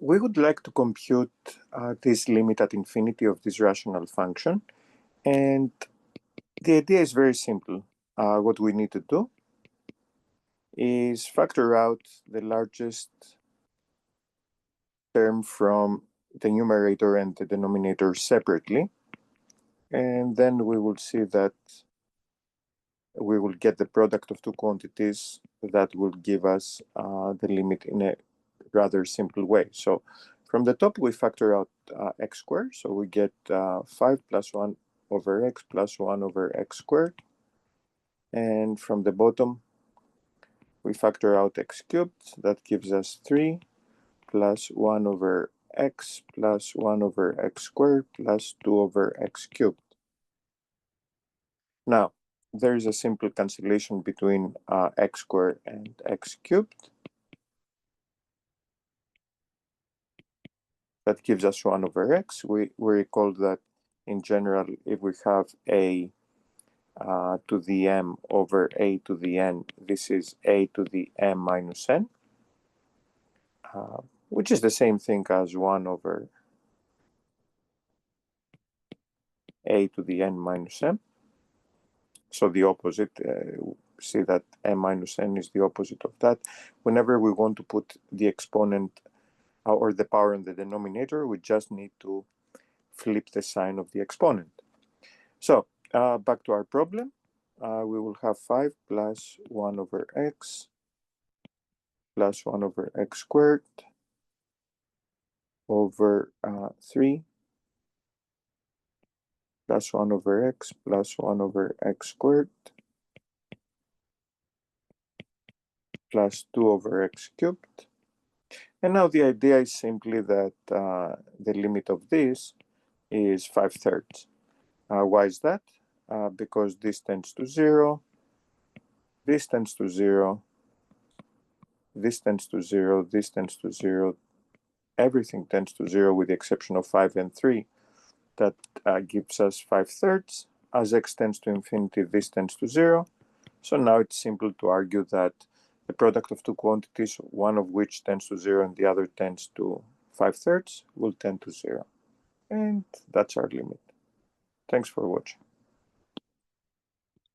We would like to compute this limit at infinity of this rational function. And the idea is very simple. What we need to do is factor out the largest term from the numerator and the denominator separately. And then we will see that we will get the product of two quantities that will give us the limit in a rather simple way. So from the top, we factor out x squared. So we get 5 plus 1 over x plus 1 over x squared. And from the bottom, we factor out x cubed. That gives us 3 plus 1 over x plus 1 over x squared plus 2 over x cubed. Now, there is a simple cancellation between x squared and x cubed. That gives us 1 over x. We recall that in general, if we have a to the m over a to the n, this is a to the m minus n, which is the same thing as 1 over a to the n minus m. So the opposite, see that m minus n is the opposite of that. Whenever we want to put the exponent or the power in the denominator, we just need to flip the sign of the exponent. So back to our problem. We will have 5 plus 1 over x plus 1 over x squared over 3 plus 1 over x plus 1 over x squared plus 2 over x cubed. And now the idea is simply that the limit of this is 5/3. Why is that? Because this tends to 0, this tends to 0, this tends to 0, this tends to 0, everything tends to 0 with the exception of 5 and 3. That gives us 5/3. As x tends to infinity, this tends to 0. So now it's simple to argue that the product of two quantities, one of which tends to 0 and the other tends to 5/3, will tend to 0. And that's our limit. Thanks for watching.